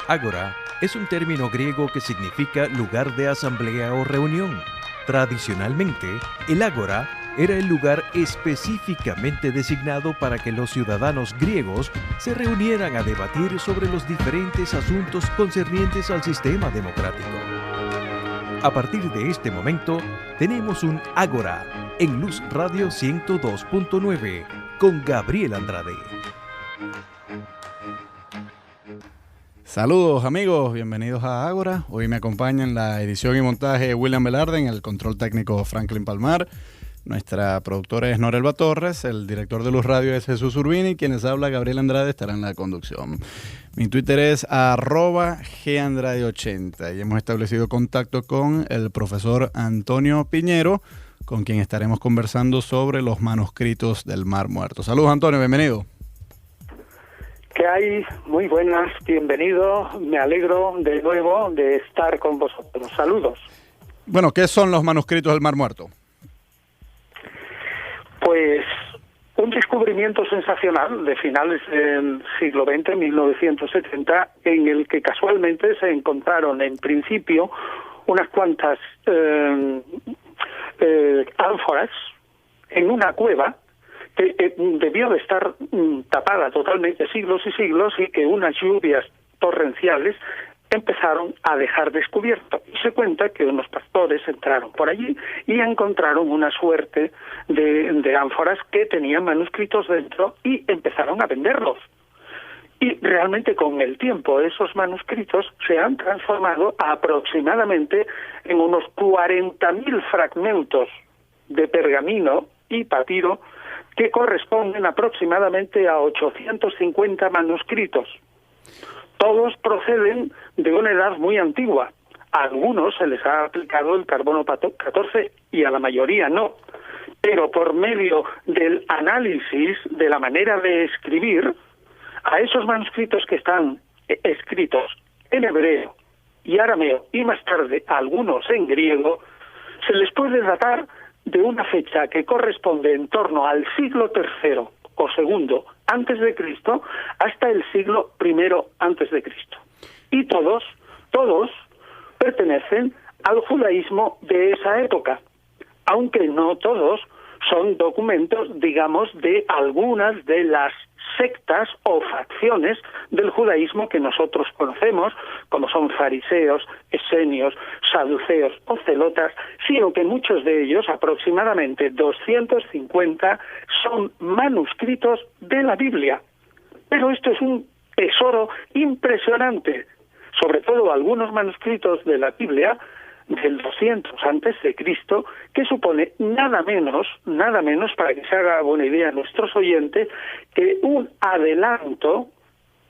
Ágora es un término griego que significa lugar de asamblea o reunión. Tradicionalmente, el ágora era el lugar específicamente designado para que los ciudadanos griegos se reunieran a debatir sobre los diferentes asuntos concernientes al sistema democrático. A partir de este momento, tenemos un Ágora en Luz Radio 102.9 con Gabriel Andrade. Saludos amigos, bienvenidos a Ágora. Hoy me acompaña en la edición y montaje William Velarde, en el control técnico Franklin Palmar. Nuestra productora es Norelba Torres, el director de Luz Radio es Jesús Urbini y quienes habla Gabriel Andrade estará en la conducción. Mi Twitter es @gandrade80 y hemos establecido contacto con el profesor Antonio Piñero, con quien estaremos conversando sobre los manuscritos del Mar Muerto. Saludos Antonio, bienvenido. ¿Qué hay? Muy buenas, bienvenido. Me alegro de nuevo de estar con vosotros. Saludos. Bueno, ¿qué son los manuscritos del Mar Muerto? Pues un descubrimiento sensacional de finales del siglo XX, 1970, en el que casualmente se encontraron en principio unas cuantas ánforas en una cueva que debió de estar tapada totalmente siglos y siglos y que unas lluvias torrenciales empezaron a dejar descubierto. Y se cuenta que unos pastores entraron por allí y encontraron una suerte de ánforas que tenían manuscritos dentro y empezaron a venderlos. Y realmente con el tiempo esos manuscritos se han transformado aproximadamente en unos 40.000 fragmentos de pergamino y papiro que corresponden aproximadamente a 850 manuscritos. Todos proceden de una edad muy antigua. A algunos se les ha aplicado el carbono 14 y a la mayoría no. Pero por medio del análisis de la manera de escribir, a esos manuscritos que están escritos en hebreo y arameo y más tarde algunos en griego, se les puede datar de una fecha que corresponde en torno al siglo III o segundo antes de Cristo hasta el siglo I antes de Cristo. Y todos pertenecen al judaísmo de esa época, aunque no todos son documentos, digamos, de algunas de las sectas o facciones del judaísmo que nosotros conocemos, como son fariseos, esenios, saduceos o celotas, sino que muchos de ellos, aproximadamente 250, son manuscritos de la Biblia. Pero esto es un tesoro impresionante, sobre todo algunos manuscritos de la Biblia del 200 antes de Cristo, que supone nada menos, para que se haga buena idea a nuestros oyentes, que un adelanto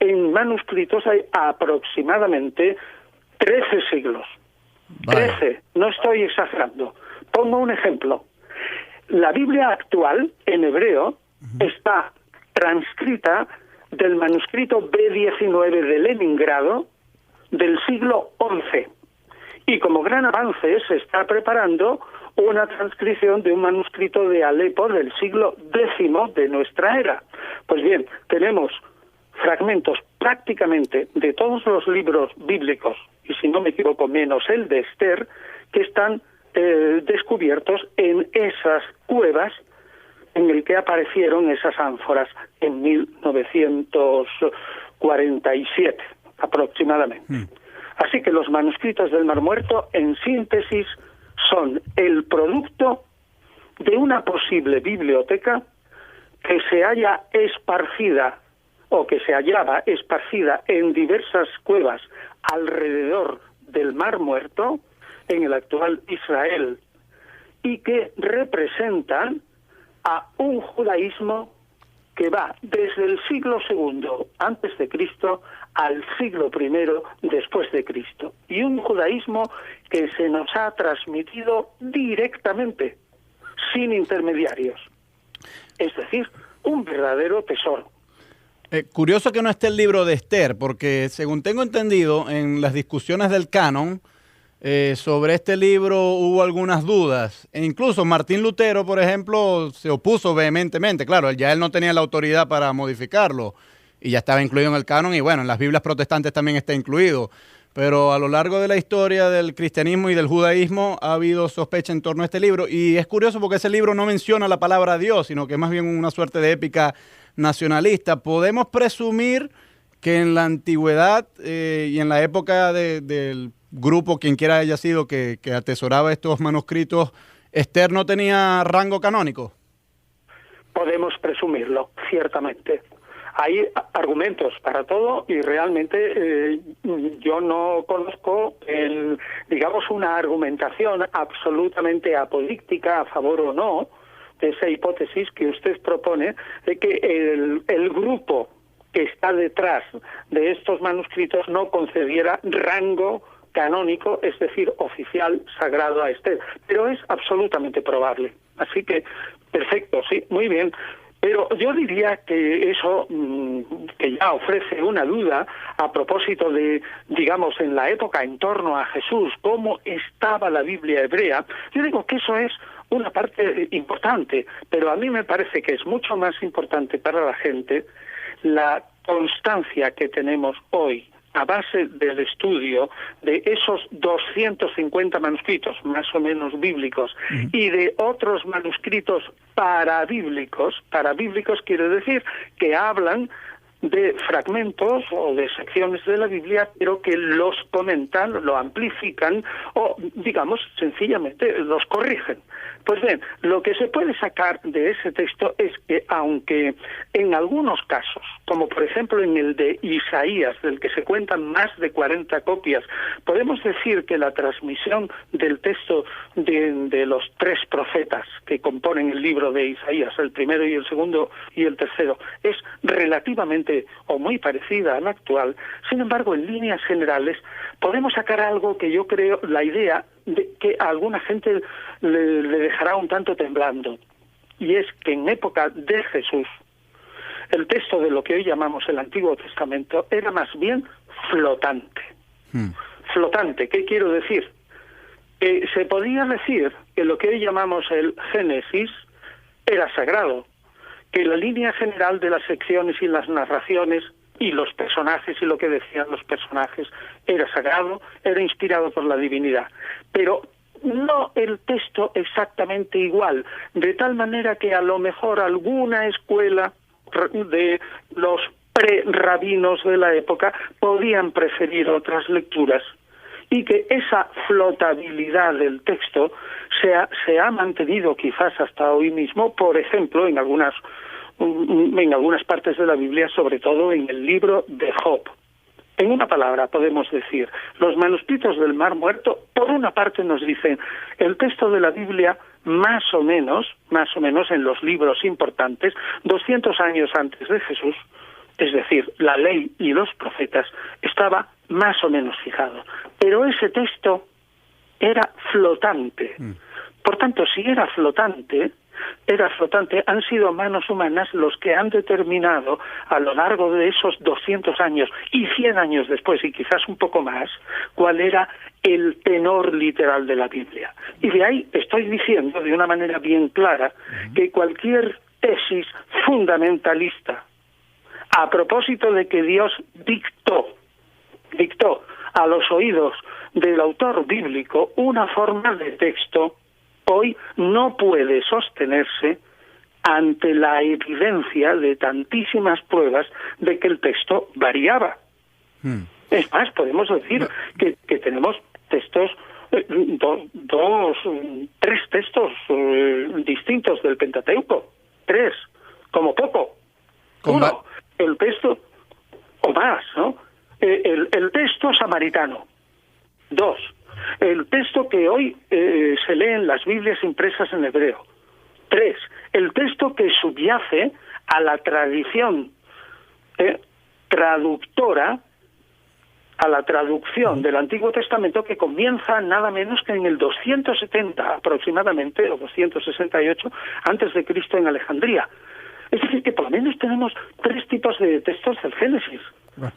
en manuscritos hay aproximadamente 13 siglos. Vale. 13, no estoy exagerando. Pongo un ejemplo. La Biblia actual, en hebreo, está transcrita del manuscrito B19 de Leningrado del siglo XI. Y como gran avance se está preparando una transcripción de un manuscrito de Alepo del siglo X de nuestra era. Pues bien, tenemos fragmentos prácticamente de todos los libros bíblicos, y si no me equivoco menos el de Esther, que están descubiertos en esas cuevas en el que aparecieron esas ánforas en 1947 aproximadamente. Así que los manuscritos del Mar Muerto, en síntesis, son el producto de una posible biblioteca que se haya esparcida o que se hallaba esparcida en diversas cuevas alrededor del Mar Muerto, en el actual Israel, y que representan a un judaísmo que va desde el siglo II antes de Cristo al siglo I después de Cristo, y un judaísmo que se nos ha transmitido directamente, sin intermediarios. Es decir, un verdadero tesoro. Curioso que no esté el libro de Esther, porque según tengo entendido, en las discusiones del canon, sobre este libro hubo algunas dudas. E incluso Martín Lutero, por ejemplo, se opuso vehementemente. Claro, él no tenía la autoridad para modificarlo. y ya estaba incluido en el canon, y bueno, en las Biblias protestantes también está incluido. Pero a lo largo de la historia del cristianismo y del judaísmo ha habido sospecha en torno a este libro, y es curioso porque ese libro no menciona la palabra Dios, sino que es más bien una suerte de épica nacionalista. ¿Podemos presumir que en la antigüedad y en la época del grupo, quien quiera haya sido, que atesoraba estos manuscritos, Esther no tenía rango canónico? Podemos presumirlo, ciertamente. Hay argumentos para todo y realmente yo no conozco, digamos, una argumentación absolutamente apolíptica a favor o no de esa hipótesis que usted propone de que el grupo que está detrás de estos manuscritos no concediera rango canónico, es decir, oficial, sagrado a Esther. Pero es absolutamente probable. Así que, perfecto, sí, muy bien. Pero yo diría que eso, que ya ofrece una duda a propósito de, digamos, en la época en torno a Jesús, cómo estaba la Biblia hebrea, yo digo que eso es una parte importante, pero a mí me parece que es mucho más importante para la gente la constancia que tenemos hoy a base del estudio de esos 250 manuscritos, más o menos bíblicos, y de otros manuscritos parabíblicos quiere decir que hablan de fragmentos o de secciones de la Biblia, pero que los comentan, lo amplifican o, digamos, sencillamente los corrigen. Pues bien, lo que se puede sacar de ese texto es que, aunque en algunos casos, como por ejemplo en el de Isaías, del que se cuentan más de 40 copias, podemos decir que la transmisión del texto de los 3 profetas que componen el libro de Isaías, el primero y el segundo y el tercero, es relativamente o muy parecida a la actual. Sin embargo, en líneas generales, podemos sacar algo que yo creo, la idea de que a alguna gente le dejará un tanto temblando, y es que en época de Jesús el texto de lo que hoy llamamos el Antiguo Testamento era más bien flotante. Flotante, ¿qué quiero decir? Que se podía decir que lo que hoy llamamos el Génesis era sagrado, que la línea general de las secciones y las narraciones y los personajes y lo que decían los personajes era sagrado, era inspirado por la divinidad, pero no el texto exactamente igual, de tal manera que a lo mejor alguna escuela de los pre-rabinos de la época podían preferir otras lecturas, y que esa flotabilidad del texto se ha mantenido quizás hasta hoy mismo, por ejemplo, en algunas partes de la Biblia, sobre todo en el libro de Job. En una palabra podemos decir, los manuscritos del Mar Muerto, por una parte nos dicen, el texto de la Biblia más o menos en los libros importantes, 200 años antes de Jesús, es decir, la ley y los profetas, estaba más o menos fijado. Pero ese texto era flotante. Por tanto, si era flotante, han sido manos humanas los que han determinado a lo largo de esos 200 años y 100 años después, y quizás un poco más, cuál era el tenor literal de la Biblia. Y de ahí estoy diciendo de una manera bien clara que cualquier tesis fundamentalista a propósito de que Dios dictó a los oídos del autor bíblico una forma de texto, hoy no puede sostenerse ante la evidencia de tantísimas pruebas de que el texto variaba. Es más, podemos decir que tenemos textos, 3 textos distintos del Pentateuco, 3, como poco. Uno, el texto, o más, ¿no? El texto samaritano. 2, el texto que hoy se lee en las Biblias impresas en hebreo. 3, el texto que subyace a la tradición traductora, a la traducción del Antiguo Testamento, que comienza nada menos que en el 270 aproximadamente, o 268, antes de Cristo en Alejandría. Es decir, que por lo menos tenemos 3 tipos de textos del Génesis.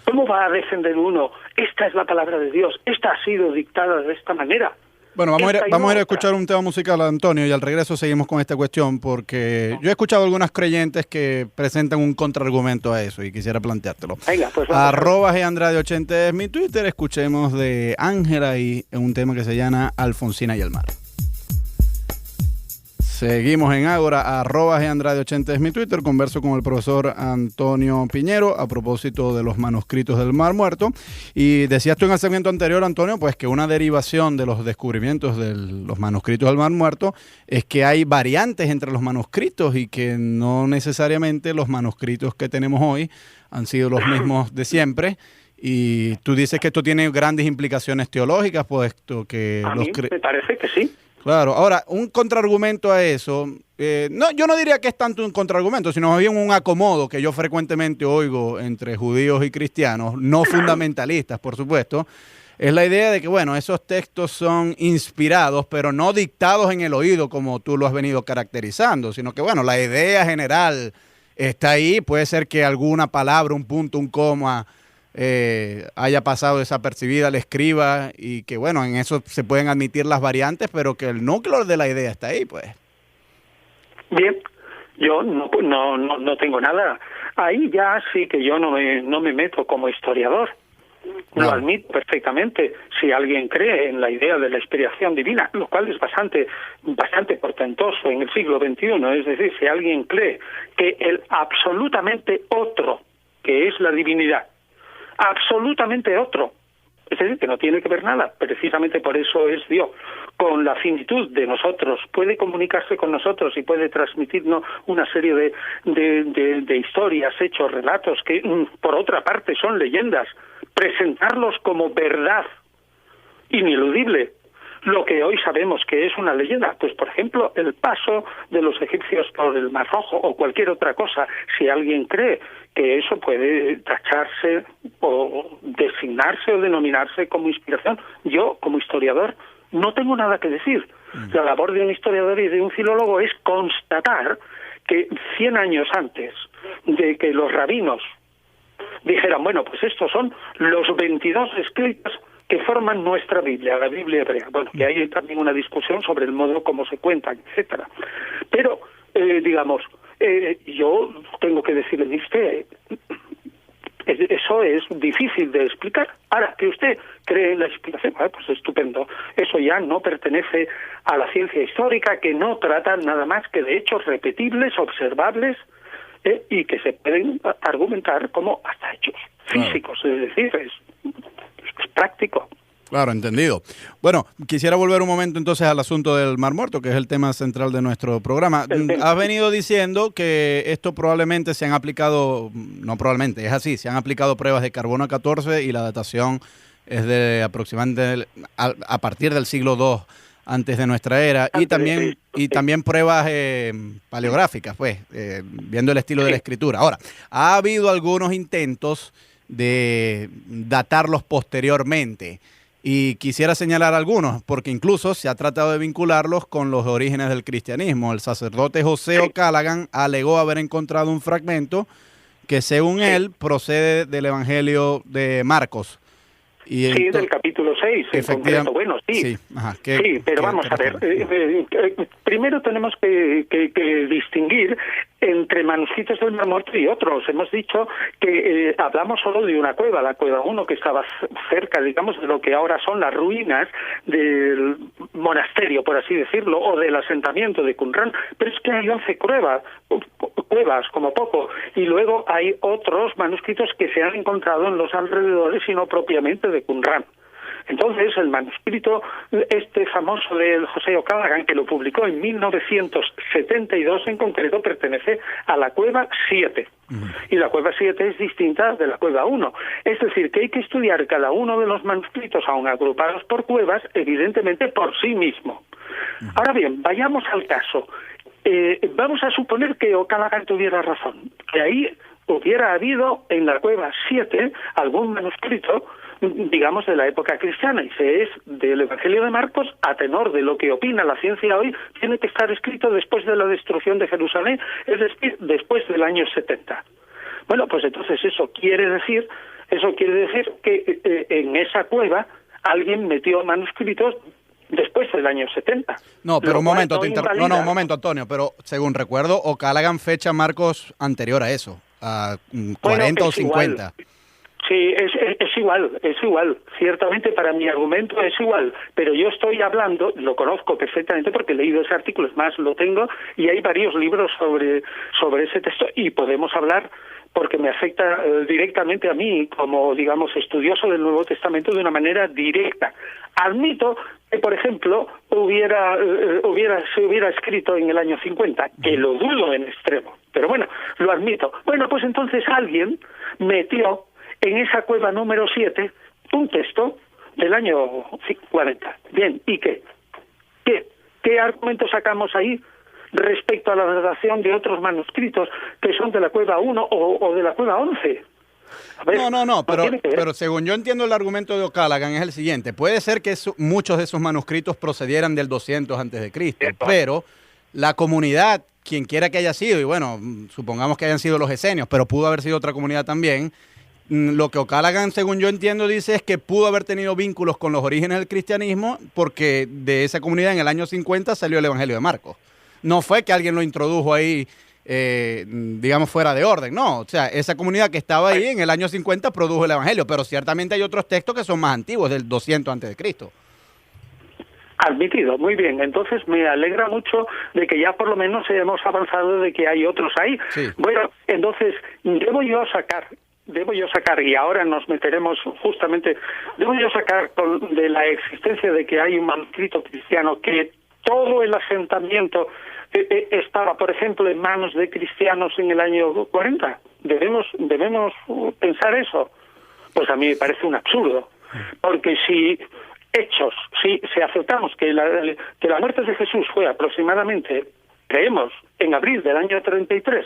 ¿Cómo va a defender uno? Esta es la palabra de Dios, esta ha sido dictada de esta manera. Bueno, vamos a ir a escuchar un tema musical, Antonio, y al regreso seguimos con esta cuestión, porque yo he escuchado algunas creyentes que presentan un contraargumento a eso y quisiera planteártelo. Venga, pues @GAndrade80 es mi Twitter. Escuchemos de Ángela y un tema que se llama Alfonsina y el mar. Seguimos en Ágora, @GAndrade80 es mi Twitter. Converso con el profesor Antonio Piñero a propósito de los manuscritos del Mar Muerto. Y decías tú en el segmento anterior, Antonio, pues que una derivación de los descubrimientos de los manuscritos del Mar Muerto es que hay variantes entre los manuscritos y que no necesariamente los manuscritos que tenemos hoy han sido los mismos de siempre. Y tú dices que esto tiene grandes implicaciones teológicas, puesto que... A mí me parece que sí. Claro, ahora, un contraargumento a eso, yo no diría que es tanto un contraargumento, sino más bien un acomodo que yo frecuentemente oigo entre judíos y cristianos, no fundamentalistas, por supuesto, es la idea de que, bueno, esos textos son inspirados, pero no dictados en el oído como tú lo has venido caracterizando, sino que, bueno, la idea general está ahí, puede ser que alguna palabra, un punto, un coma, haya pasado desapercibida al escriba y que, bueno, en eso se pueden admitir las variantes, pero que el núcleo de la idea está ahí, pues. Bien, yo no tengo nada. Ahí ya sí que yo no me meto como historiador. Lo admito perfectamente. Si alguien cree en la idea de la inspiración divina, lo cual es bastante portentoso en el siglo XXI, es decir, si alguien cree que el absolutamente otro, que es la divinidad, absolutamente otro, es decir, que no tiene que ver nada, precisamente por eso es Dios, con la finitud de nosotros, puede comunicarse con nosotros y puede transmitirnos una serie de historias, hechos, relatos, que por otra parte son leyendas, presentarlos como verdad ineludible, lo que hoy sabemos que es una leyenda, pues por ejemplo el paso de los egipcios por el Mar Rojo o cualquier otra cosa. Si alguien cree que eso puede tacharse o designarse o denominarse como inspiración, yo como historiador no tengo nada que decir. La labor de un historiador y de un filólogo es constatar que 100 años antes de que los rabinos dijeran, bueno, pues estos son los 22 escritos que forman nuestra Biblia, la Biblia hebrea. Bueno, que hay también una discusión sobre el modo como se cuentan, etcétera. Pero, yo tengo que decirle a usted, eso es difícil de explicar. Ahora, que usted cree en la inspiración, pues estupendo. Eso ya no pertenece a la ciencia histórica, que no trata nada más que de hechos repetibles, observables, y que se pueden argumentar como hasta hechos físicos, es decir, es práctico. Claro, entendido. Bueno, quisiera volver un momento entonces al asunto del Mar Muerto, que es el tema central de nuestro programa. Has venido diciendo que esto probablemente se han aplicado, no probablemente, es así, se han aplicado pruebas de carbono 14 y la datación es de aproximadamente a partir del siglo II antes de nuestra era, y también pruebas paleográficas, pues, viendo el estilo de la escritura. Ahora, ha habido algunos intentos de datarlos posteriormente y quisiera señalar algunos, porque incluso se ha tratado de vincularlos con los orígenes del cristianismo. El sacerdote José O'Callaghan alegó haber encontrado un fragmento que, según él, procede del Evangelio de Marcos. Y del capítulo 6, en concreto. Bueno, sí, pero vamos a ver. Primero tenemos que distinguir entre manuscritos del Mar Muerto y otros. Hemos dicho que hablamos solo de una cueva, la cueva 1, que estaba cerca, digamos, de lo que ahora son las ruinas del monasterio, por así decirlo, o del asentamiento de Qumran, pero es que hay 11 cuevas como poco, y luego hay otros manuscritos que se han encontrado en los alrededores y no propiamente de Qumran. Entonces, el manuscrito famoso de José O'Callaghan, que lo publicó en 1972 en concreto, pertenece a la cueva 7. Y la cueva 7 es distinta de la cueva 1. Es decir, que hay que estudiar cada uno de los manuscritos, aun agrupados por cuevas, evidentemente por sí mismo. Ahora bien, vayamos al caso. Vamos a suponer que O'Callaghan tuviera razón, que ahí hubiera habido en la cueva 7 algún manuscrito, digamos, de la época cristiana, y se es del Evangelio de Marcos, a tenor de lo que opina la ciencia hoy, tiene que estar escrito después de la destrucción de Jerusalén, es decir, después del año 70. Bueno, pues entonces eso quiere decir que en esa cueva alguien metió manuscritos después del año 70. No, pero Lo un momento, cual no un invalida- momento, Antonio, pero según recuerdo, O'Callaghan fecha Marcos anterior a eso, a 40 o es igual. 50. Sí, es igual. Ciertamente para mi argumento es igual, pero yo estoy hablando, lo conozco perfectamente porque he leído ese artículo, es más, lo tengo, y hay varios libros sobre ese texto, y podemos hablar porque me afecta directamente a mí como, digamos, estudioso del Nuevo Testamento de una manera directa. Admito que, por ejemplo, se hubiera escrito en el año 50, que lo dudo en extremo, pero bueno, lo admito. Bueno, pues entonces alguien metió en esa cueva número 7 un texto del año 40. Bien, ¿y qué? ¿Qué argumentos sacamos ahí respecto a la datación de otros manuscritos que son de la cueva 1 o de la cueva 11? A ver, No, tiene que ver. pero según yo entiendo el argumento de O'Callaghan es el siguiente. Puede ser que muchos de esos manuscritos procedieran del 200 antes de Cristo, pero la comunidad, quien quiera que haya sido, y bueno, supongamos que hayan sido los esenios, pero pudo haber sido otra comunidad también, lo que O'Callaghan, según yo entiendo, dice es que pudo haber tenido vínculos con los orígenes del cristianismo porque de esa comunidad en el año 50 salió el Evangelio de Marcos. No fue que alguien lo introdujo ahí, digamos, fuera de orden, no. O sea, esa comunidad que estaba ahí en el año 50 produjo el Evangelio, pero ciertamente hay otros textos que son más antiguos, del 200 antes de Cristo. Admitido, muy bien. Entonces me alegra mucho de que ya por lo menos hemos avanzado de que hay otros ahí. Sí. Bueno, entonces debo yo sacar, y ahora nos meteremos justamente, debo yo sacar de la existencia de que hay un manuscrito cristiano que todo el asentamiento estaba, por ejemplo, en manos de cristianos en el año 40. ¿Debemos pensar eso? Pues a mí me parece un absurdo, porque si aceptamos que la muerte de Jesús fue aproximadamente, creemos, en abril del año 33,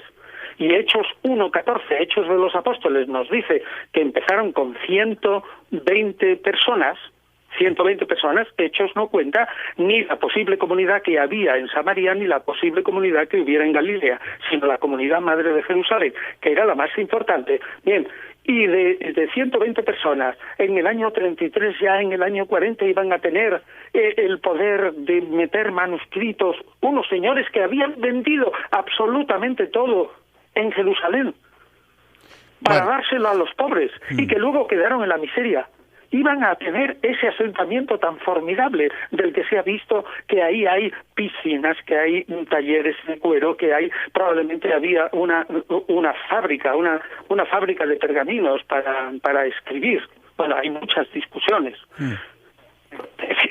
y Hechos 1:14, Hechos de los Apóstoles, nos dice que empezaron con 120 personas, Hechos no cuenta ni la posible comunidad que había en Samaria ni la posible comunidad que hubiera en Galilea, sino la comunidad madre de Jerusalén, que era la más importante. Bien, y de 120 personas, en el año 33, ya en el año 40 iban a tener el poder de meter manuscritos, unos señores que habían vendido absolutamente todo en Jerusalén para dárselo a los pobres y que luego quedaron en la miseria. Iban a tener ese asentamiento tan formidable del que se ha visto que ahí hay piscinas, que hay talleres de cuero, que hay probablemente había una fábrica, una fábrica de pergaminos para escribir. Bueno, hay muchas discusiones.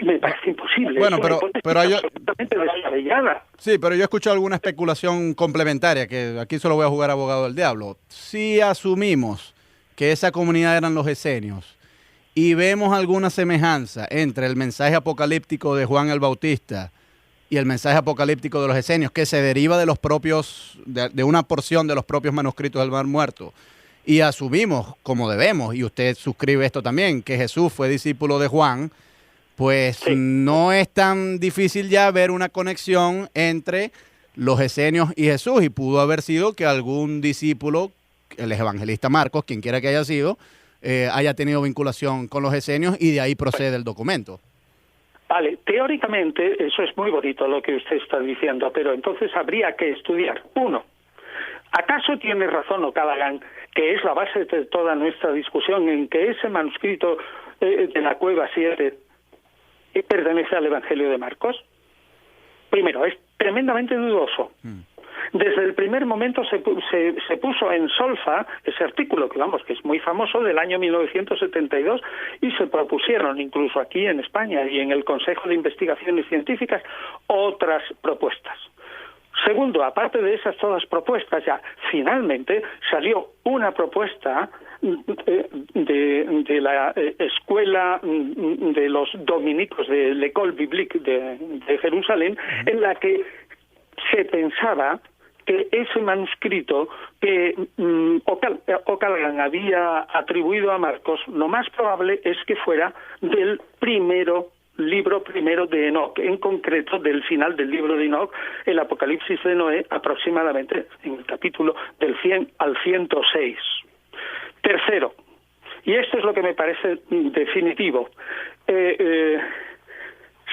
Me parece imposible. Bueno, pero yo, absolutamente descabellada. Sí, pero yo he escuchado alguna especulación complementaria, que aquí solo voy a jugar abogado del diablo. Si asumimos que esa comunidad eran los esenios y vemos alguna semejanza entre el mensaje apocalíptico de Juan el Bautista y el mensaje apocalíptico de los esenios, que se deriva de los propios, de una porción de los propios manuscritos del Mar Muerto, y asumimos, como debemos, y usted suscribe esto también, que Jesús fue discípulo de Juan, pues sí, no es tan difícil ya ver una conexión entre los esenios y Jesús, y pudo haber sido que algún discípulo, el evangelista Marcos, quien quiera que haya sido, haya tenido vinculación con los esenios, y de ahí procede el documento. Vale, teóricamente eso es muy bonito lo que usted está diciendo, pero entonces habría que estudiar. Uno, ¿acaso tiene razón O'Callaghan, que es la base de toda nuestra discusión, en que ese manuscrito de la Cueva 7 pertenece al Evangelio de Marcos? Primero, es tremendamente dudoso. Desde el primer momento se puso en solfa ese artículo, que es muy famoso, del año 1972, y se propusieron incluso aquí en España y en el Consejo de Investigaciones Científicas otras propuestas. Segundo, aparte de esas todas propuestas, ya finalmente salió una propuesta de la escuela de los dominicos de l'École Biblique de Jerusalén, en la que se pensaba que ese manuscrito que O'Callaghan había atribuido a Marcos, lo más probable es que fuera del libro primero de Enoc, en concreto del final del libro de Enoc, el Apocalipsis de Noé, aproximadamente en el capítulo del 100 al 106. Tercero, y esto es lo que me parece definitivo,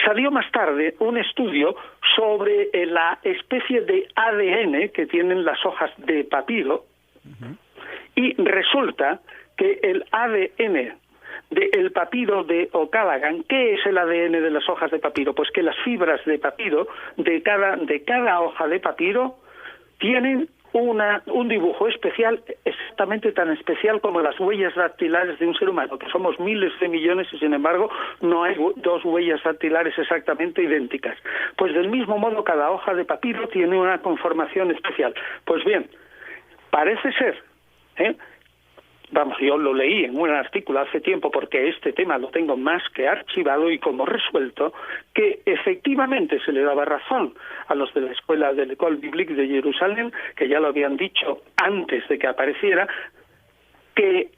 salió más tarde un estudio sobre la especie de ADN que tienen las hojas de papiro, y resulta que el ADN del papiro de O'Callaghan, ¿qué es el ADN de las hojas de papiro? Pues que las fibras de papiro de cada hoja de papiro tienen un dibujo especial, exactamente tan especial como las huellas dactilares de un ser humano, que somos miles de millones y sin embargo no hay dos huellas dactilares exactamente idénticas. Pues del mismo modo cada hoja de papiro tiene una conformación especial. Pues bien, parece ser, yo lo leí en un artículo hace tiempo porque este tema lo tengo más que archivado y como resuelto, que efectivamente se le daba razón a los de la escuela de l'École Biblique de Jerusalén, que ya lo habían dicho antes de que apareciera, que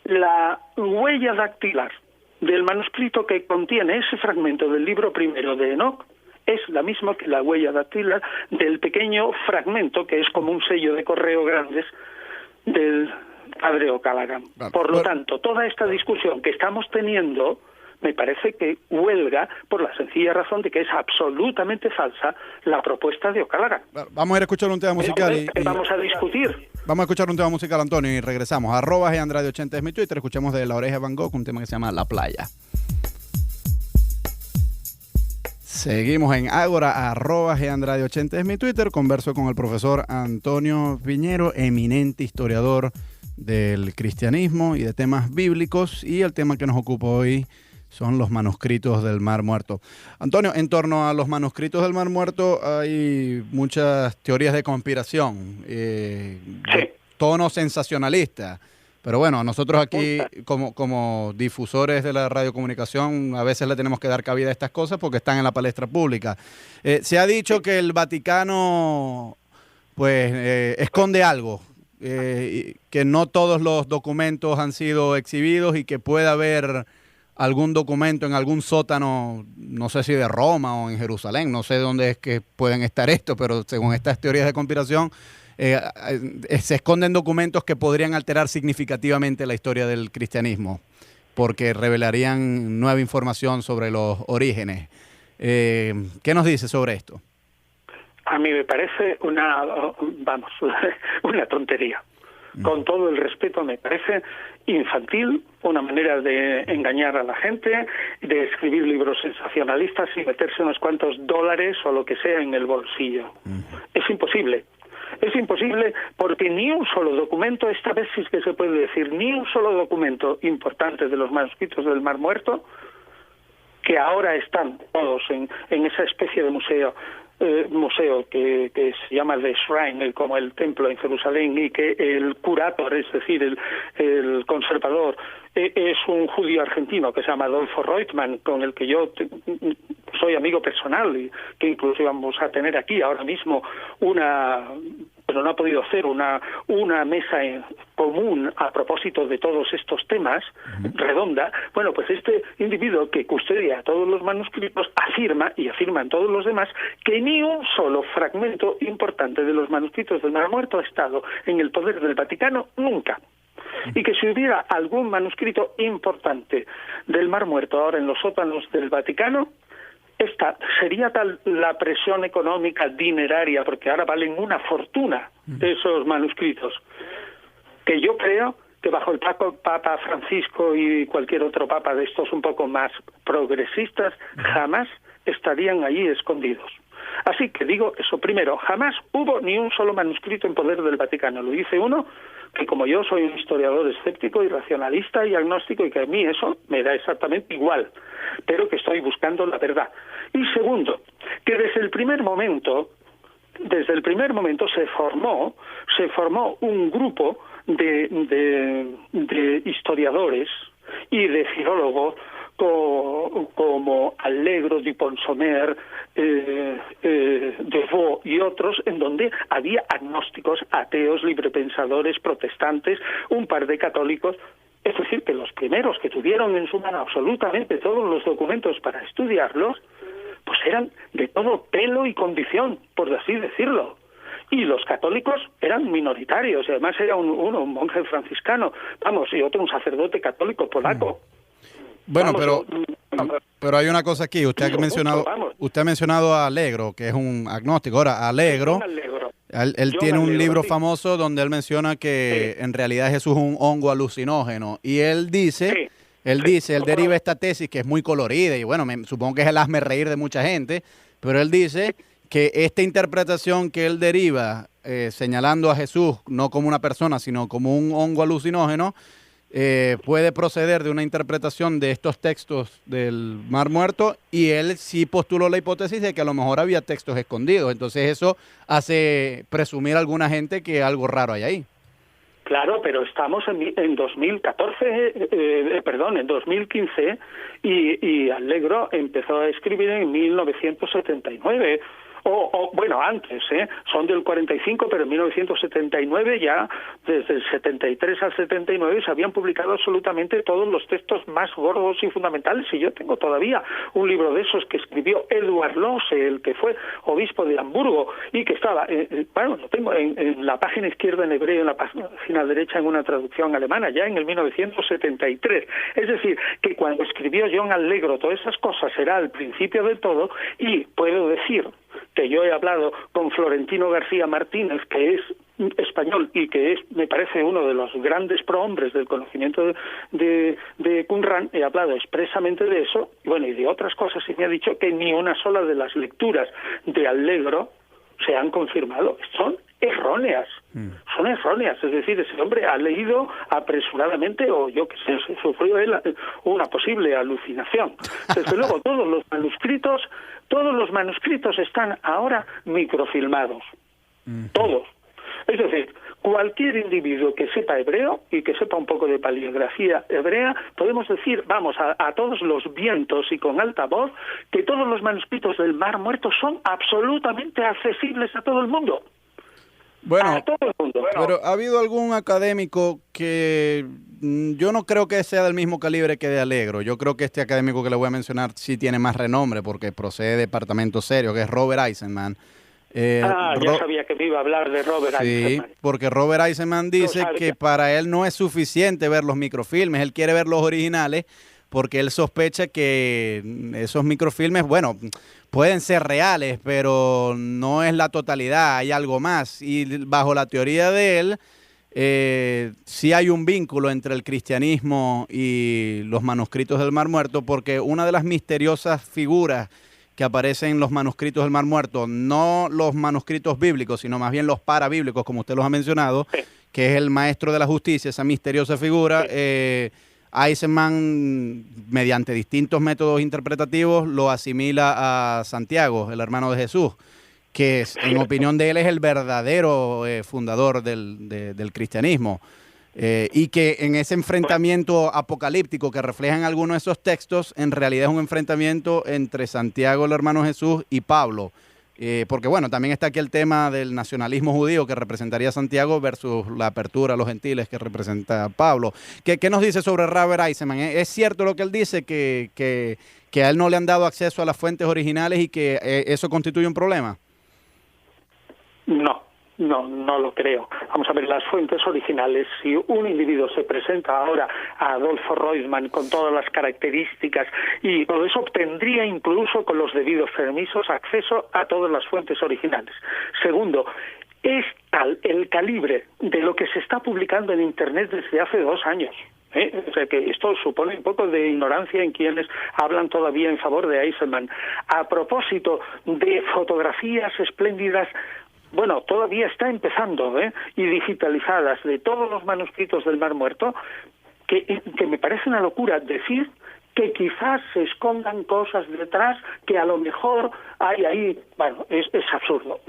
la huella dactilar del manuscrito que contiene ese fragmento del libro primero de Enoc es la misma que la huella dactilar del pequeño fragmento que es como un sello de correo grandes del padre O'Callaghan. Por lo tanto, toda esta discusión que estamos teniendo me parece que huelga por la sencilla razón de que es absolutamente falsa la propuesta de O'Callaghan. Vamos a ir a escuchar un tema musical. Vamos a discutir. Vamos a escuchar un tema musical, Antonio, y regresamos. @GEAndrade80 es mi Twitter. Escuchamos de La Oreja de Van Gogh un tema que se llama La Playa. Seguimos en Ágora, @GEAndrade80 es mi Twitter. Converso con el profesor Antonio Piñero, eminente historiador del cristianismo y de temas bíblicos, y el tema que nos ocupa hoy son los manuscritos del Mar Muerto. Antonio, en torno a los manuscritos del Mar Muerto hay muchas teorías de conspiración, de tono sensacionalista, pero bueno, nosotros aquí como difusores de la radiocomunicación a veces le tenemos que dar cabida a estas cosas porque están en la palestra pública. Se ha dicho que el Vaticano esconde algo, que no todos los documentos han sido exhibidos y que puede haber algún documento en algún sótano, no sé si de Roma o en Jerusalén, no sé dónde es que pueden estar esto, pero según estas teorías de conspiración, se esconden documentos que podrían alterar significativamente la historia del cristianismo, porque revelarían nueva información sobre los orígenes. ¿Qué nos dice sobre esto? A mí me parece una tontería. Con todo el respeto, me parece infantil, una manera de engañar a la gente, de escribir libros sensacionalistas y meterse unos cuantos dólares o lo que sea en el bolsillo. Es imposible. Es imposible porque ni un solo documento, esta vez sí que se puede decir, ni un solo documento importante de los manuscritos del Mar Muerto, que ahora están todos en esa especie de museo que se llama The Shrine, como el templo en Jerusalén, y que el curator, es decir, el conservador, es un judío argentino que se llama Adolfo Reutemann, con el que yo soy amigo personal y que incluso vamos a tener aquí ahora mismo pero no ha podido hacer una mesa en común a propósito de todos estos temas, redonda. Bueno, pues este individuo que custodia todos los manuscritos afirma, y afirman todos los demás, que ni un solo fragmento importante de los manuscritos del Mar Muerto ha estado en el poder del Vaticano nunca. Y que si hubiera algún manuscrito importante del Mar Muerto ahora en los sótanos del Vaticano, sería tal la presión económica, dineraria, porque ahora valen una fortuna esos manuscritos, que yo creo que bajo el Papa Francisco y cualquier otro papa de estos un poco más progresistas, jamás estarían allí escondidos. Así que digo eso, primero, jamás hubo ni un solo manuscrito en poder del Vaticano. Lo dice uno que, como yo, soy un historiador escéptico y racionalista y agnóstico, y que a mí eso me da exactamente igual, pero que estoy buscando la verdad. Y segundo, que desde el primer momento se formó un grupo de historiadores y de filólogos como Allegro, Dupont-Sommer, Defoe y otros, en donde había agnósticos, ateos, librepensadores, protestantes, un par de católicos. Es decir, que los primeros que tuvieron en su mano absolutamente todos los documentos para estudiarlos, pues eran de todo pelo y condición, por así decirlo. Y los católicos eran minoritarios, y además era uno un monje franciscano, y otro un sacerdote católico polaco. Bueno, Vamos, pero hay una cosa aquí. Usted ha mencionado a Allegro, que es un agnóstico. Ahora, Allegro, él tiene un libro famoso donde él menciona que en realidad Jesús es un hongo alucinógeno. Y él dice, él deriva esta tesis que es muy colorida y bueno, supongo que es el hazme reír de mucha gente, pero él dice que esta interpretación que él deriva señalando a Jesús no como una persona, sino como un hongo alucinógeno, puede proceder de una interpretación de estos textos del Mar Muerto, y él sí postuló la hipótesis de que a lo mejor había textos escondidos. Entonces eso hace presumir a alguna gente que algo raro hay ahí. Claro, pero estamos en 2015 y Allegro empezó a escribir en 1979. Bueno, antes, son del 45, pero en 1979 ya, desde el 73 al 79, se habían publicado absolutamente todos los textos más gordos y fundamentales, y yo tengo todavía un libro de esos que escribió Edward Lose, el que fue obispo de Hamburgo, y que estaba, lo tengo en la página izquierda en hebreo, en la página derecha en una traducción alemana, ya en el 1973. Es decir, que cuando escribió John Allegro todas esas cosas era al principio de todo, y puedo decir que yo he hablado con Florentino García Martínez, que es español y que es, me parece, uno de los grandes prohombres del conocimiento de Qumran. He hablado expresamente de eso, y de otras cosas, y me ha dicho que ni una sola de las lecturas de Allegro se han confirmado. Son erróneas, es decir, ese hombre ha leído apresuradamente, o yo que sé, sufrió él una posible alucinación. Desde luego, todos los manuscritos están ahora microfilmados, todos. Es decir, cualquier individuo que sepa hebreo y que sepa un poco de paleografía hebrea, podemos decir, vamos, a todos los vientos y con alta voz, que todos los manuscritos del Mar Muerto son absolutamente accesibles a todo el mundo. Bueno, pero ¿ha habido algún académico que yo no creo que sea del mismo calibre que de Allegro? Yo creo que este académico que le voy a mencionar sí tiene más renombre porque procede de departamento serio, que es Robert Eisenman. Ya sabía que me iba a hablar de Robert Eisenman. Sí, porque Robert Eisenman dice que para él no es suficiente ver los microfilmes, él quiere ver los originales, porque él sospecha que esos microfilmes, pueden ser reales, pero no es la totalidad, hay algo más. Y bajo la teoría de él, sí hay un vínculo entre el cristianismo y los manuscritos del Mar Muerto, porque una de las misteriosas figuras que aparecen en los manuscritos del Mar Muerto, no los manuscritos bíblicos, sino más bien los parabíblicos, como usted los ha mencionado, que es el maestro de la justicia, esa misteriosa figura, Eisenman, mediante distintos métodos interpretativos, lo asimila a Santiago, el hermano de Jesús, que en opinión de él es el verdadero fundador del cristianismo. Y que en ese enfrentamiento apocalíptico que reflejan algunos de esos textos, en realidad es un enfrentamiento entre Santiago, el hermano de Jesús, y Pablo. Porque también está aquí el tema del nacionalismo judío que representaría Santiago versus la apertura a los gentiles que representa Pablo. ¿Qué nos dice sobre Robert Eisenman? ¿Es cierto lo que él dice, que a él no le han dado acceso a las fuentes originales y que eso constituye un problema? No lo creo. Vamos a ver, las fuentes originales, si un individuo se presenta ahora a Adolfo Reutemann con todas las características y todo eso, obtendría incluso con los debidos permisos acceso a todas las fuentes originales. Segundo, es tal el calibre de lo que se está publicando en Internet desde hace 2 años. O sea que esto supone un poco de ignorancia en quienes hablan todavía en favor de Eisenman. A propósito de fotografías espléndidas, todavía está empezando, y digitalizadas de todos los manuscritos del Mar Muerto, que me parece una locura decir que quizás se escondan cosas detrás, que a lo mejor hay ahí, es absurdo.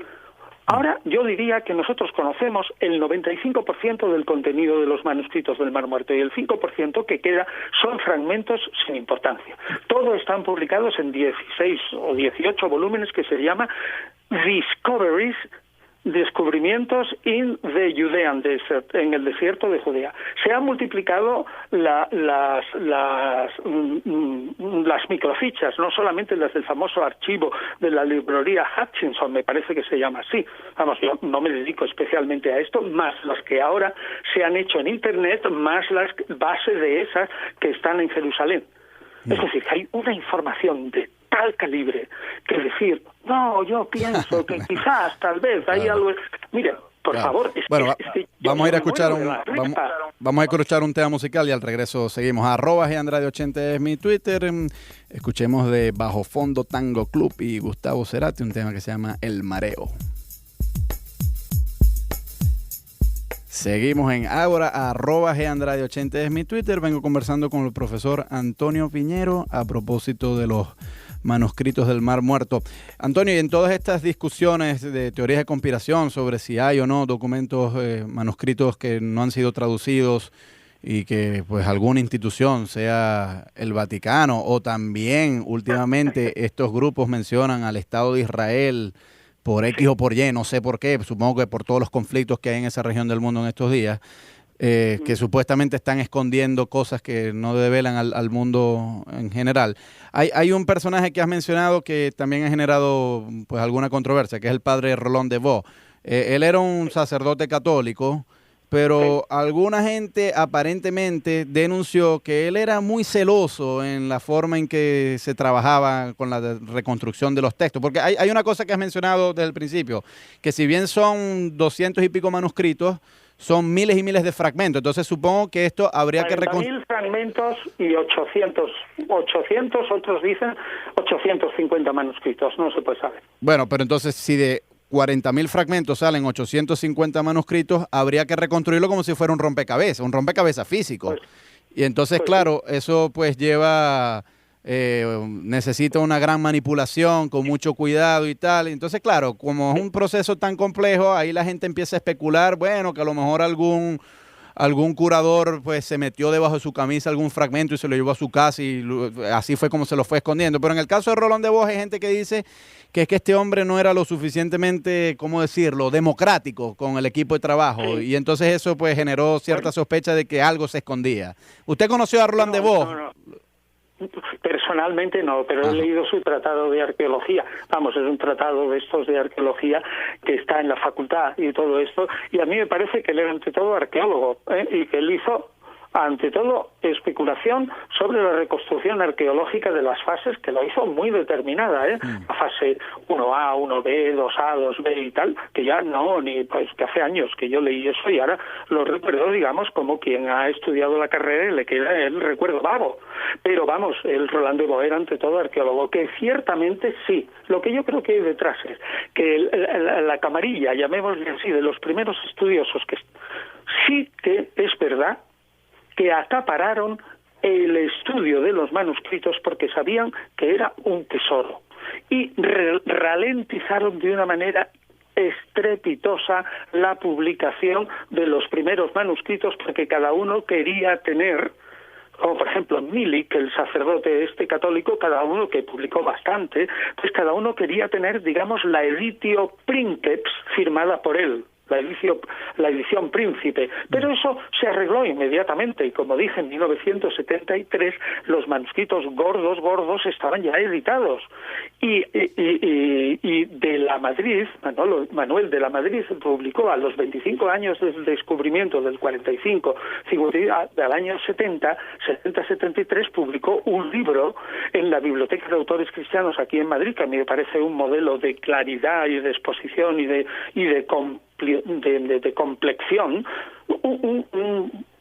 Ahora, yo diría que nosotros conocemos el 95% del contenido de los manuscritos del Mar Muerto y el 5% que queda son fragmentos sin importancia. Todos están publicados en 16 o 18 volúmenes que se llama Discoveries, descubrimientos in the Judean Desert, en el desierto de Judea. Se han multiplicado las microfichas, no solamente las del famoso archivo de la librería Hutchinson, me parece que se llama así. Vamos, yo no me dedico especialmente a esto, más las que ahora se han hecho en Internet, más las bases de esas que están en Jerusalén. Es decir, que hay una información de tal calibre que decir, no, yo pienso que quizás, tal vez, hay algo... Mire, por favor... Vamos a ir a escuchar vamos a escuchar un tema musical y al regreso seguimos. @Andrade80 es mi Twitter. Escuchemos de Bajo Fondo Tango Club y Gustavo Cerati un tema que se llama El Mareo. Seguimos en Ágora, @Andrade80 es mi Twitter. Vengo conversando con el profesor Antonio Piñero a propósito de los manuscritos del Mar Muerto. Antonio, y en todas estas discusiones de teorías de conspiración sobre si hay o no documentos, manuscritos que no han sido traducidos y que pues alguna institución, sea el Vaticano o también últimamente estos grupos mencionan al Estado de Israel por X o por Y, no sé por qué, supongo que por todos los conflictos que hay en esa región del mundo en estos días, que supuestamente están escondiendo cosas que no develan al mundo en general. Hay un personaje que has mencionado que también ha generado pues alguna controversia, que es el padre Roland de Vaux. Él era un sacerdote católico, pero alguna gente aparentemente denunció que él era muy celoso en la forma en que se trabajaba con la reconstrucción de los textos. Porque hay una cosa que has mencionado desde el principio, que si bien son 200 y pico manuscritos, son miles y miles de fragmentos. Entonces supongo que esto habría que reconstruir. 1000 fragmentos y 800, otros dicen 850 manuscritos, no se puede saber. Bueno, pero entonces si de 40.000 fragmentos salen 850 manuscritos, habría que reconstruirlo como si fuera un rompecabezas físico. Y entonces, claro, eso pues lleva, necesita una gran manipulación, con mucho cuidado y tal. Entonces, claro, como es un proceso tan complejo, ahí la gente empieza a especular, bueno, que a lo mejor algún curador pues se metió debajo de su camisa algún fragmento y se lo llevó a su casa y así fue como se lo fue escondiendo. Pero en el caso de Roland de Vaux hay gente que dice que es que este hombre no era lo suficientemente, ¿cómo decirlo?, democrático con el equipo de trabajo. Y entonces eso pues generó cierta sospecha de que algo se escondía. ¿Usted conoció a Roland de Vaux? No. Personalmente no, pero he leído su tratado de arqueología. Vamos, es un tratado de estos de arqueología que está en la facultad y todo esto. Y a mí me parece que él era ante todo arqueólogo, y que él hizo ante todo especulación sobre la reconstrucción arqueológica de las fases, que lo hizo muy determinada, la fase 1A, 1B, 2A, 2B y tal, que ya no, ni pues que hace años que yo leí eso y ahora lo recuerdo, digamos, como quien ha estudiado la carrera y le queda el recuerdo vago. Pero vamos, el Roland de Vaux era ante todo arqueólogo, que ciertamente sí. Lo que yo creo que hay detrás es que la camarilla, llamémosle así, de los primeros estudiosos, que sí que es verdad que acapararon el estudio de los manuscritos porque sabían que era un tesoro y ralentizaron de una manera estrepitosa la publicación de los primeros manuscritos porque cada uno quería tener, como por ejemplo Milik, el sacerdote católico, cada uno que publicó bastante, pues cada uno quería tener, digamos, la editio princeps firmada por él. La edición príncipe, pero eso se arregló inmediatamente y como dije en 1973 los manuscritos gordos estaban ya editados y de la Madrid, Manuel de la Madrid publicó a los 25 años del descubrimiento del 45, al año 70-73 publicó un libro en la Biblioteca de Autores Cristianos aquí en Madrid, que a mí me parece un modelo de claridad y de exposición y de complexión,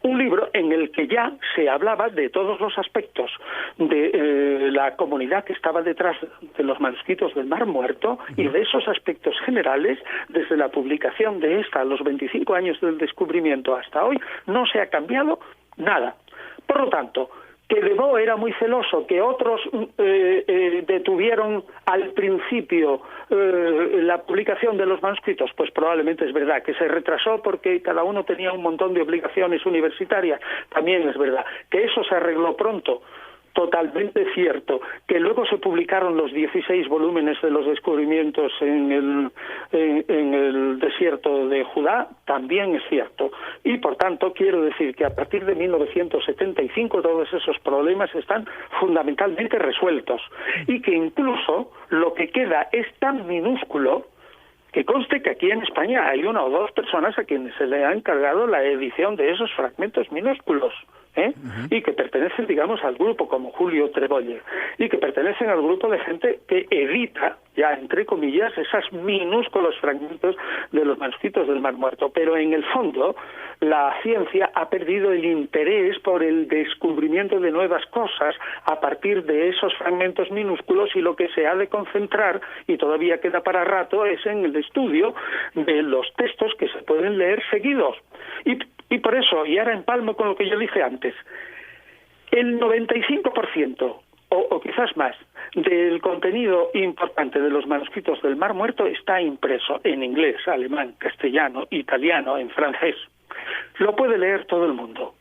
un libro en el que ya se hablaba de todos los aspectos de la comunidad que estaba detrás de los manuscritos del Mar Muerto y de esos aspectos generales, desde la publicación de esta a los 25 años del descubrimiento hasta hoy, no se ha cambiado nada. Por lo tanto, que de Vaux era muy celoso, que otros detuvieron al principio la publicación de los manuscritos, pues probablemente es verdad. Que se retrasó porque cada uno tenía un montón de obligaciones universitarias, también es verdad. Que eso se arregló pronto, totalmente cierto. Que luego se publicaron los 16 volúmenes de los descubrimientos en el desierto de Judá, también es cierto. Y por tanto quiero decir que a partir de 1975 todos esos problemas están fundamentalmente resueltos y que incluso lo que queda es tan minúsculo que conste que aquí en España hay una o dos personas a quienes se le ha encargado la edición de esos fragmentos minúsculos. y que pertenecen, digamos, al grupo como Julio Treboller, y que pertenecen al grupo de gente que edita, ya entre comillas, esos minúsculos fragmentos de los manuscritos del Mar Muerto. Pero en el fondo, la ciencia ha perdido el interés por el descubrimiento de nuevas cosas a partir de esos fragmentos minúsculos, y lo que se ha de concentrar, y todavía queda para rato, es en el estudio de los textos que se pueden leer seguidos. Y por eso, y ahora empalmo con lo que yo dije antes, el 95%, o quizás más, del contenido importante de los manuscritos del Mar Muerto está impreso en inglés, alemán, castellano, italiano, en francés. Lo puede leer todo el mundo.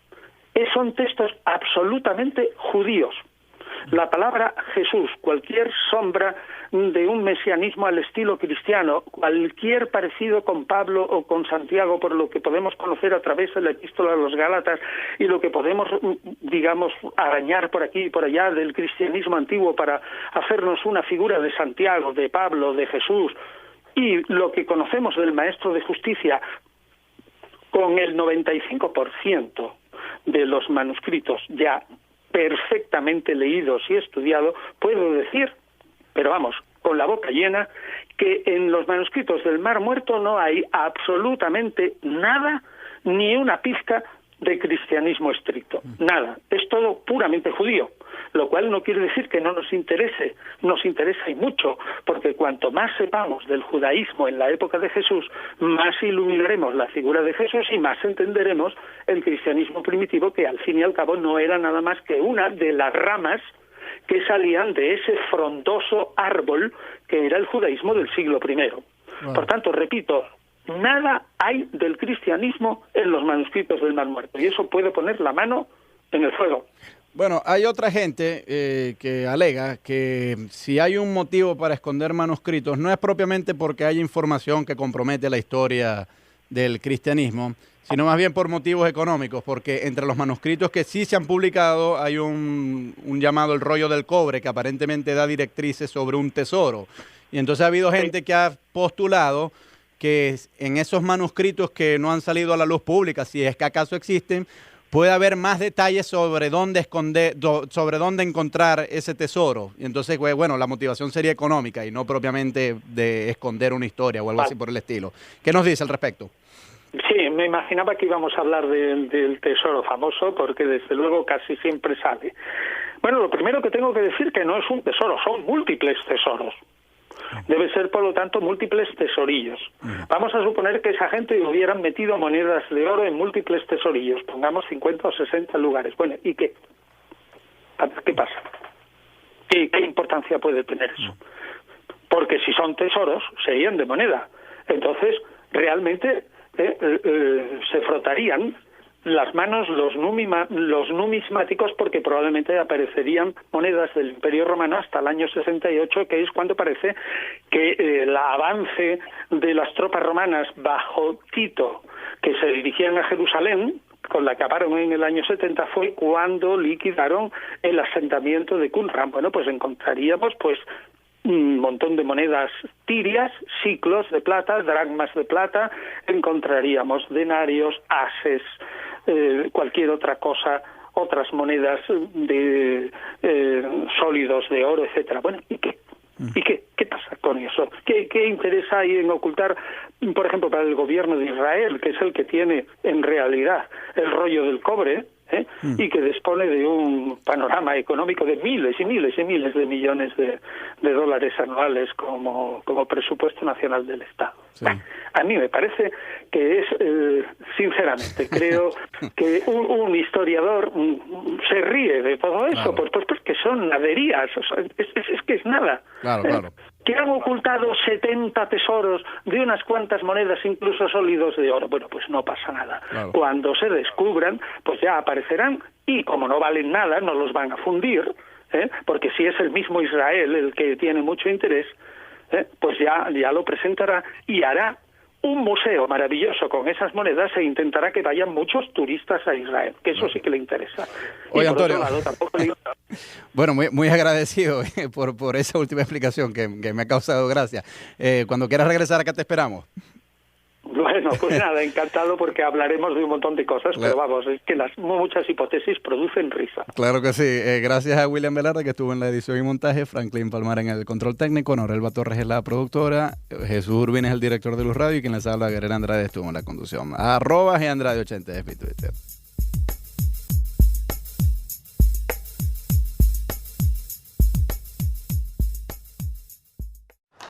Son textos absolutamente judíos. La palabra Jesús, cualquier sombra de un mesianismo al estilo cristiano, cualquier parecido con Pablo o con Santiago, por lo que podemos conocer a través de la epístola a los Gálatas, y lo que podemos, digamos, arañar por aquí y por allá del cristianismo antiguo para hacernos una figura de Santiago, de Pablo, de Jesús, y lo que conocemos del Maestro de Justicia, con el 95% de los manuscritos ya perfectamente leídos y estudiados, puedo decir, pero vamos, con la boca llena, que en los manuscritos del Mar Muerto no hay absolutamente nada, ni una pizca de cristianismo estricto. Nada. Es todo puramente judío, lo cual no quiere decir que no nos interese. Nos interesa y mucho, porque cuanto más sepamos del judaísmo en la época de Jesús, más iluminaremos la figura de Jesús y más entenderemos el cristianismo primitivo, que al fin y al cabo no era nada más que una de las ramas que salían de ese frondoso árbol que era el judaísmo del siglo I. Wow. Por tanto, repito, nada hay del cristianismo en los manuscritos del Mar Muerto, y eso puede poner la mano en el fuego. Bueno, hay otra gente que alega que si hay un motivo para esconder manuscritos, no es propiamente porque haya información que compromete la historia del cristianismo, sino más bien por motivos económicos, porque entre los manuscritos que sí se han publicado hay un llamado el rollo del cobre, que aparentemente da directrices sobre un tesoro. Y entonces ha habido gente que ha postulado que en esos manuscritos que no han salido a la luz pública, si es que acaso existen, puede haber más detalles sobre dónde encontrar ese tesoro. Y entonces, bueno, la motivación sería económica y no propiamente de esconder una historia o algo así por el estilo. ¿Qué nos dice al respecto? Sí, me imaginaba que íbamos a hablar del tesoro famoso, porque desde luego casi siempre sale. Bueno, lo primero que tengo que decir que no es un tesoro, son múltiples tesoros. Debe ser, por lo tanto, múltiples tesorillos. Vamos a suponer que esa gente hubieran metido monedas de oro en múltiples tesorillos, pongamos 50 o 60 lugares. Bueno, ¿y qué? ¿Qué pasa? ¿Qué importancia puede tener eso? Porque si son tesoros, serían de moneda. Entonces, realmente se frotarían las manos los numismáticos, porque probablemente aparecerían monedas del Imperio Romano hasta el año 68, que es cuando parece que el avance de las tropas romanas bajo Tito, que se dirigían a Jerusalén, con la que acabaron en el año 70, fue cuando liquidaron el asentamiento de Qumran. Bueno, pues encontraríamos un montón de monedas tirias, siclos de plata, dracmas de plata, encontraríamos denarios, ases, cualquier otra cosa, otras monedas de sólidos de oro, etcétera. Bueno, ¿y qué? ¿Y qué pasa con eso? ¿Qué interés hay en ocultar, por ejemplo, para el gobierno de Israel, que es el que tiene en realidad el rollo del cobre, y que dispone de un panorama económico de miles y miles y miles de millones de dólares anuales como presupuesto nacional del Estado? Sí. A mí me parece que es, sinceramente, creo que un historiador se ríe de todo eso, claro. Pues porque son naderías, es que es nada. Claro, claro. Que han ocultado 70 tesoros de unas cuantas monedas, incluso sólidos de oro. Bueno, pues no pasa nada. Claro. Cuando se descubran, pues ya aparecerán, y como no valen nada, no los van a fundir, porque si es el mismo Israel el que tiene mucho interés, pues ya lo presentará y hará un museo maravilloso con esas monedas, e intentará que vayan muchos turistas a Israel, que eso sí que le interesa. Oye, Antonio, otro lado, tampoco le... Bueno, muy agradecido por esa última explicación que me ha causado gracia. Cuando quieras regresar acá te esperamos. Bueno, Bueno, pues nada, encantado porque hablaremos de un montón de cosas, pero vamos, es que las muchas hipótesis producen risa. Claro que sí. Gracias a William Velarde, que estuvo en la edición y montaje, Franklin Palmar en el control técnico, Norelba Torres es la productora, Jesús Urbina es el director de Luz Radio y quien les habla, Guerrero Andrade, estuvo en la conducción. @GAndrade80 es mi Twitter.